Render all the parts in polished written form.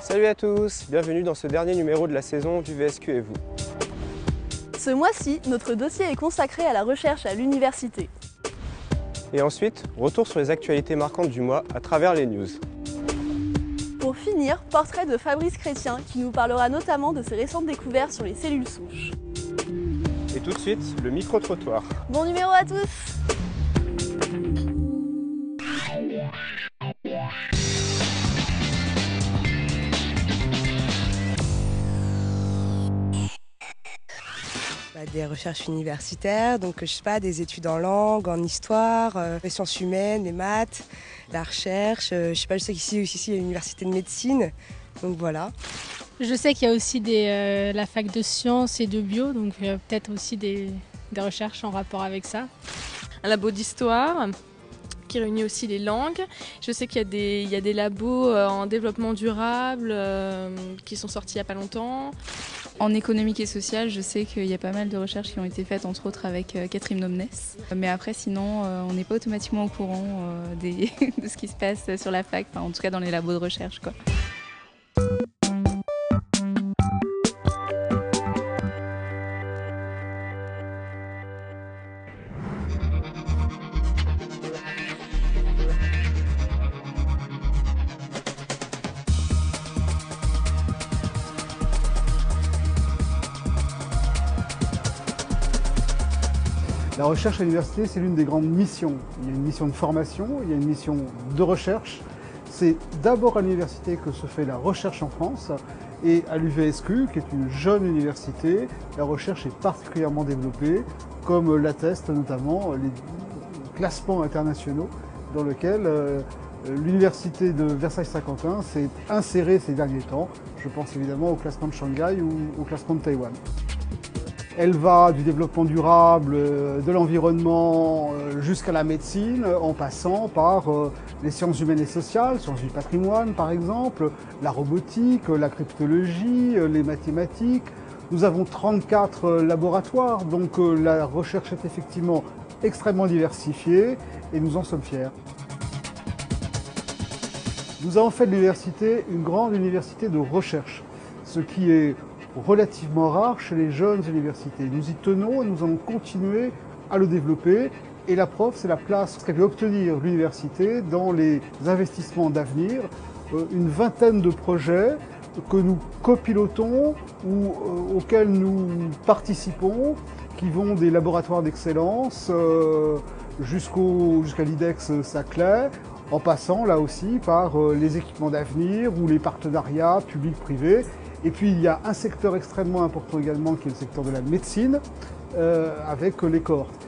Salut à tous, bienvenue dans ce dernier numéro de la saison du VSQ et vous. Ce mois-ci, notre dossier est consacré à la recherche à l'université. Et ensuite, retour sur les actualités marquantes du mois à travers les news. Pour finir, portrait de Fabrice Chrétien qui nous parlera notamment de ses récentes découvertes sur les cellules souches. Et tout de suite, le micro-trottoir. Bon numéro à tous! Des recherches universitaires, donc je sais pas, des études en langue, en histoire, les sciences humaines, les maths, la recherche, je sais pas, je sais qu'ici il y a l'université de médecine, donc voilà. Je sais qu'il y a aussi la fac de sciences et de bio, donc peut-être aussi des recherches en rapport avec ça. Un labo d'histoire qui réunit aussi les langues. Je sais qu'il y a des labos en développement durable qui sont sortis il n'y a pas longtemps. En économique et sociale, je sais qu'il y a pas mal de recherches qui ont été faites, entre autres avec Catherine Nomnes. Mais après, sinon, on n'est pas automatiquement au courant de ce qui se passe sur la fac, enfin, en tout cas dans les labos de recherche, quoi. La recherche à l'université, c'est l'une des grandes missions. Il y a une mission de formation, il y a une mission de recherche. C'est d'abord à l'université que se fait la recherche en France. Et à l'UVSQ, qui est une jeune université, la recherche est particulièrement développée, comme l'attestent notamment les classements internationaux dans lesquels l'université de Versailles-Saint-Quentin s'est insérée ces derniers temps. Je pense évidemment au classement de Shanghai ou au classement de Taïwan. Elle va du développement durable, de l'environnement jusqu'à la médecine, en passant par les sciences humaines et sociales, sciences du patrimoine par exemple, la robotique, la cryptologie, les mathématiques. Nous avons 34 laboratoires, donc la recherche est effectivement extrêmement diversifiée et nous en sommes fiers. Nous avons fait de l'université une grande université de recherche, ce qui est relativement rare chez les jeunes universités. Nous y tenons et nous allons continuer à le développer. Et la preuve, c'est la place qu'a pu obtenir l'université dans les investissements d'avenir. Une vingtaine de projets que nous copilotons ou auxquels nous participons, qui vont des laboratoires d'excellence jusqu'à l'IDEX Saclay, en passant là aussi par les équipements d'avenir ou les partenariats publics-privés. Et puis il y a un secteur extrêmement important également qui est le secteur de la médecine avec les cohortes.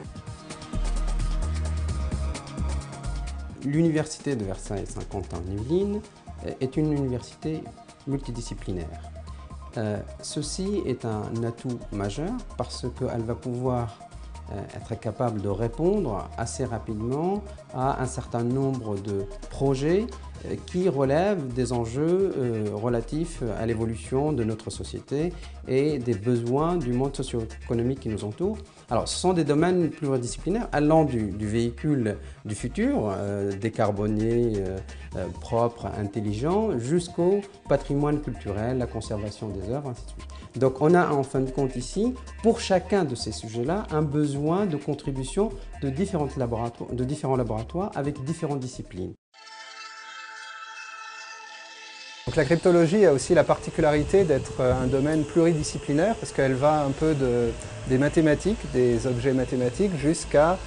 L'université de Versailles-Saint-Quentin-Yvelines est une université multidisciplinaire. Ceci est un atout majeur parce qu'elle va pouvoir être capable de répondre assez rapidement à un certain nombre de projets qui relèvent des enjeux relatifs à l'évolution de notre société et des besoins du monde socio-économique qui nous entoure. Alors, ce sont des domaines pluridisciplinaires allant du véhicule du futur, décarboné, propre, intelligent, jusqu'au patrimoine culturel, la conservation des œuvres, ainsi de suite. Donc, on a en fin de compte ici, pour chacun de ces sujets-là, un besoin de contribution de différents laboratoires avec différentes disciplines. Donc la cryptologie a aussi la particularité d'être un domaine pluridisciplinaire parce qu'elle va un peu des mathématiques, des objets mathématiques, jusqu'à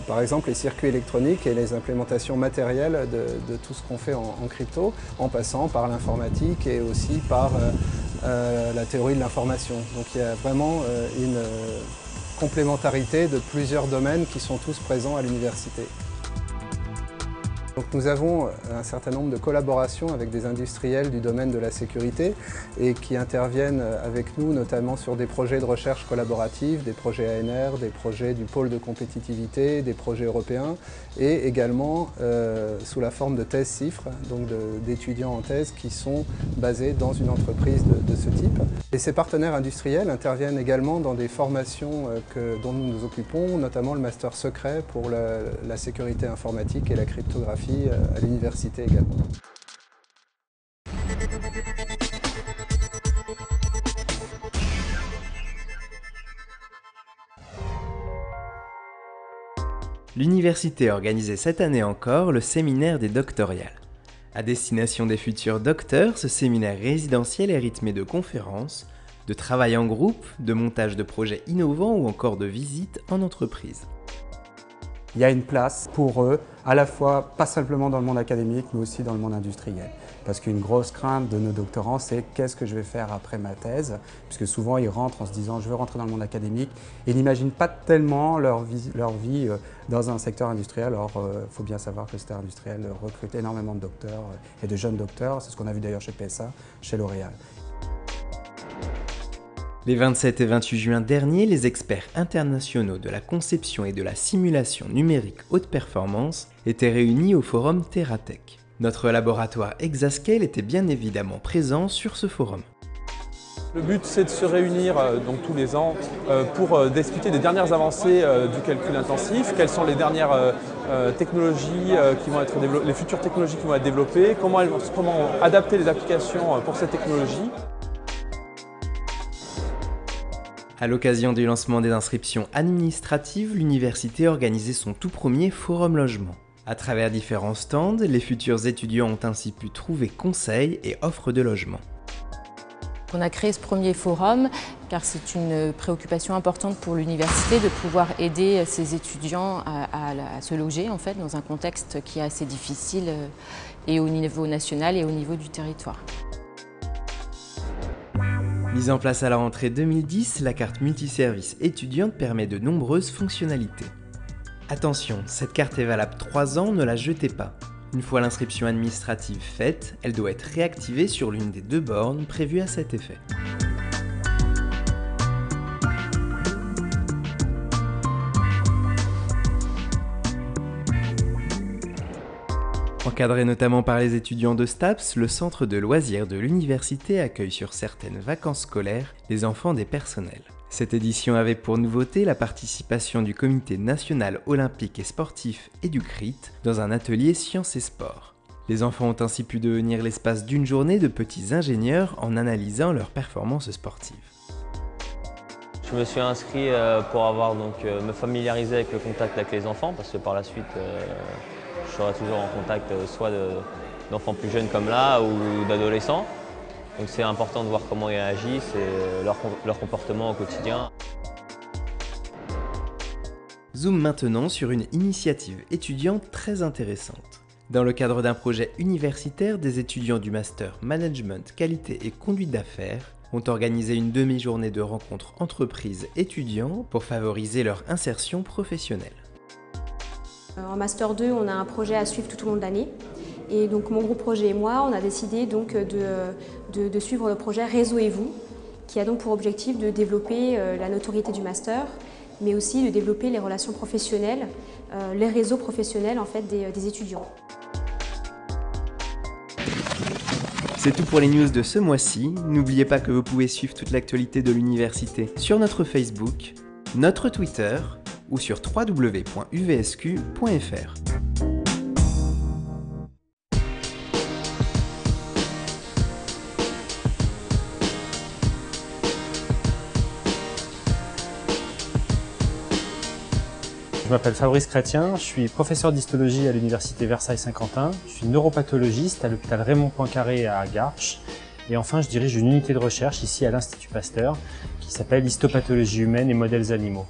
par exemple les circuits électroniques et les implémentations matérielles de tout ce qu'on fait en crypto, en passant par l'informatique et aussi par la théorie de l'information. Donc il y a vraiment une complémentarité de plusieurs domaines qui sont tous présents à l'université. Donc nous avons un certain nombre de collaborations avec des industriels du domaine de la sécurité et qui interviennent avec nous notamment sur des projets de recherche collaborative, des projets ANR, des projets du pôle de compétitivité, des projets européens et également sous la forme de thèses CIFRE, donc d'étudiants en thèse qui sont basés dans une entreprise de ce type. Et ces partenaires industriels interviennent également dans des formations dont nous nous occupons, notamment le master secret pour la sécurité informatique et la cryptographie à l'université également. l'université organisait cette année encore le séminaire des doctoriales. À destination des futurs docteurs, ce séminaire résidentiel est rythmé de conférences, de travail en groupe, de montage de projets innovants ou encore de visites en entreprise. Il y a une place pour eux, à la fois pas simplement dans le monde académique, mais aussi dans le monde industriel. Parce qu'une grosse crainte de nos doctorants, c'est qu'est-ce que je vais faire après ma thèse, puisque souvent ils rentrent en se disant je veux rentrer dans le monde académique et n'imaginent pas tellement leur vie dans un secteur industriel. Or, il faut bien savoir que le secteur industriel recrute énormément de docteurs et de jeunes docteurs. C'est ce qu'on a vu d'ailleurs chez PSA, chez L'Oréal. Les 27 et 28 juin dernier, les experts internationaux de la conception et de la simulation numérique haute performance étaient réunis au forum TerraTech. Notre laboratoire Exascale était bien évidemment présent sur ce forum. Le but, c'est de se réunir donc tous les ans pour discuter des dernières avancées du calcul intensif, quelles sont les dernières technologies qui vont être développées, les futures technologies qui vont être développées, comment adapter les applications pour cette technologie. À l'occasion du lancement des inscriptions administratives, l'université organisait son tout premier forum logement. À travers différents stands, les futurs étudiants ont ainsi pu trouver conseils et offres de logement. On a créé ce premier forum car c'est une préoccupation importante pour l'université de pouvoir aider ses étudiants à se loger en fait, dans un contexte qui est assez difficile et au niveau national et au niveau du territoire. Mise en place à la rentrée 2010, la carte multiservice étudiante permet de nombreuses fonctionnalités. Attention, cette carte est valable 3 ans, ne la jetez pas. Une fois l'inscription administrative faite, elle doit être réactivée sur l'une des 2 bornes prévues à cet effet. Encadré notamment par les étudiants de STAPS, le centre de loisirs de l'université accueille sur certaines vacances scolaires les enfants des personnels. Cette édition avait pour nouveauté la participation du Comité national olympique et sportif et du CRIT dans un atelier sciences et sports. Les enfants ont ainsi pu devenir l'espace d'une journée de petits ingénieurs en analysant leurs performances sportives. Je me suis inscrit pour me familiariser avec le contact avec les enfants parce que par la suite je serai toujours en contact soit d'enfants plus jeunes comme là ou d'adolescents. Donc c'est important de voir comment ils agissent et leur comportement au quotidien. Zoom maintenant sur une initiative étudiante très intéressante. Dans le cadre d'un projet universitaire, des étudiants du master Management, Qualité et Conduite d'affaires ont organisé une demi-journée de rencontres entreprises-étudiants pour favoriser leur insertion professionnelle. En Master 2, on a un projet à suivre tout au long de l'année. Et donc mon groupe projet et moi, on a décidé donc de suivre le projet Réseau et vous, qui a donc pour objectif de développer la notoriété du master, mais aussi de développer les relations professionnelles, les réseaux professionnels en fait, des étudiants. C'est tout pour les news de ce mois-ci. N'oubliez pas que vous pouvez suivre toute l'actualité de l'université sur notre Facebook, notre Twitter ou sur www.uvsq.fr. Je m'appelle Fabrice Chrétien, je suis professeur d'histologie à l'université Versailles-Saint-Quentin, je suis neuropathologiste à l'hôpital Raymond Poincaré à Garches et enfin je dirige une unité de recherche ici à l'Institut Pasteur qui s'appelle Histopathologie humaine et modèles animaux.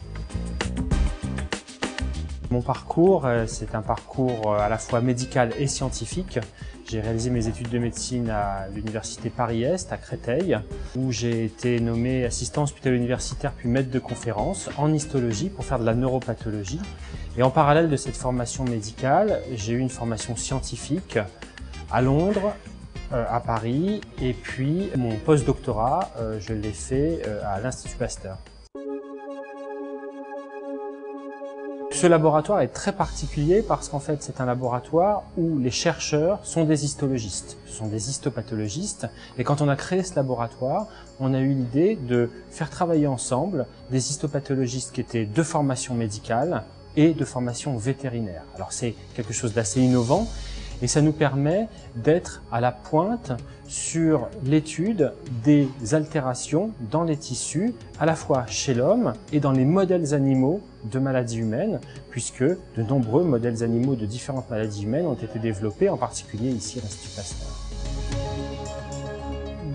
Mon parcours, c'est un parcours à la fois médical et scientifique. J'ai réalisé mes études de médecine à l'université Paris-Est, à Créteil, où j'ai été nommé assistant hospitalo-universitaire puis maître de conférence en histologie pour faire de la neuropathologie. Et en parallèle de cette formation médicale, j'ai eu une formation scientifique à Londres, à Paris, et puis mon post-doctorat, je l'ai fait à l'Institut Pasteur. Ce laboratoire est très particulier parce qu'en fait c'est un laboratoire où les chercheurs sont des histologistes, ce sont des histopathologistes et quand on a créé ce laboratoire, on a eu l'idée de faire travailler ensemble des histopathologistes qui étaient de formation médicale et de formation vétérinaire. Alors c'est quelque chose d'assez innovant Et ça nous permet d'être à la pointe sur l'étude des altérations dans les tissus, à la fois chez l'homme et dans les modèles animaux de maladies humaines, puisque de nombreux modèles animaux de différentes maladies humaines ont été développés, en particulier ici l'Institut Pasteur.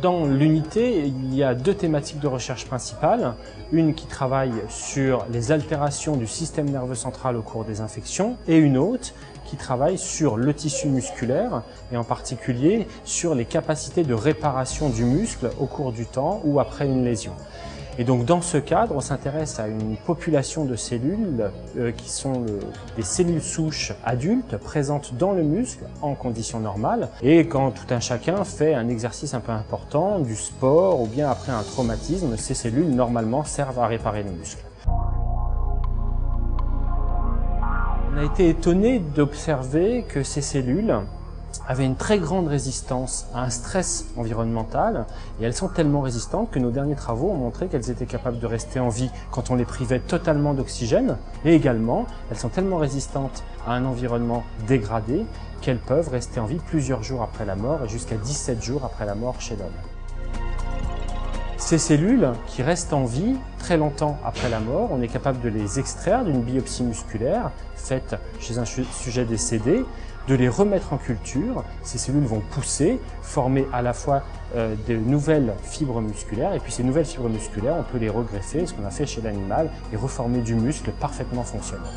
Dans l'unité, il y a deux thématiques de recherche principales. Une qui travaille sur les altérations du système nerveux central au cours des infections et une autre qui travaille sur le tissu musculaire et en particulier sur les capacités de réparation du muscle au cours du temps ou après une lésion. Et donc dans ce cadre, on s'intéresse à une population de cellules qui sont des cellules souches adultes présentes dans le muscle en conditions normales. Et quand tout un chacun fait un exercice un peu important, du sport ou bien après un traumatisme, ces cellules normalement servent à réparer le muscle. On a été étonné d'observer que ces cellules avaient une très grande résistance à un stress environnemental et elles sont tellement résistantes que nos derniers travaux ont montré qu'elles étaient capables de rester en vie quand on les privait totalement d'oxygène et également elles sont tellement résistantes à un environnement dégradé qu'elles peuvent rester en vie plusieurs jours après la mort et jusqu'à 17 jours après la mort chez l'homme. Ces cellules qui restent en vie très longtemps après la mort, on est capable de les extraire d'une biopsie musculaire faite chez un sujet décédé, de les remettre en culture. Ces cellules vont pousser, former à la fois de nouvelles fibres musculaires et puis ces nouvelles fibres musculaires, on peut les regreffer, ce qu'on a fait chez l'animal, et reformer du muscle parfaitement fonctionnel.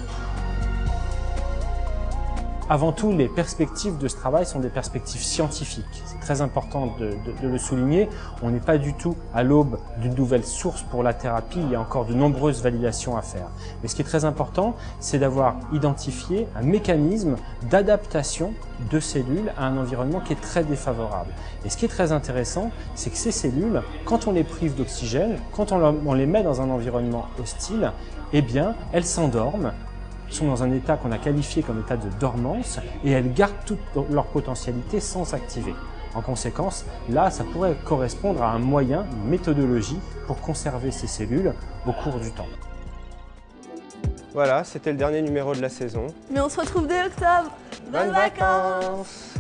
Avant tout, les perspectives de ce travail sont des perspectives scientifiques. C'est très important de le souligner. On n'est pas du tout à l'aube d'une nouvelle source pour la thérapie. Il y a encore de nombreuses validations à faire. Mais ce qui est très important, c'est d'avoir identifié un mécanisme d'adaptation de cellules à un environnement qui est très défavorable. Et ce qui est très intéressant, c'est que ces cellules, quand on les prive d'oxygène, quand on les met dans un environnement hostile, eh bien, elles s'endorment, sont dans un état qu'on a qualifié comme état de dormance et elles gardent toute leur potentialité sans s'activer. En conséquence, là, ça pourrait correspondre à un moyen, une méthodologie pour conserver ces cellules au cours du temps. Voilà, c'était le dernier numéro de la saison. Mais on se retrouve dès octobre. Bonnes vacances!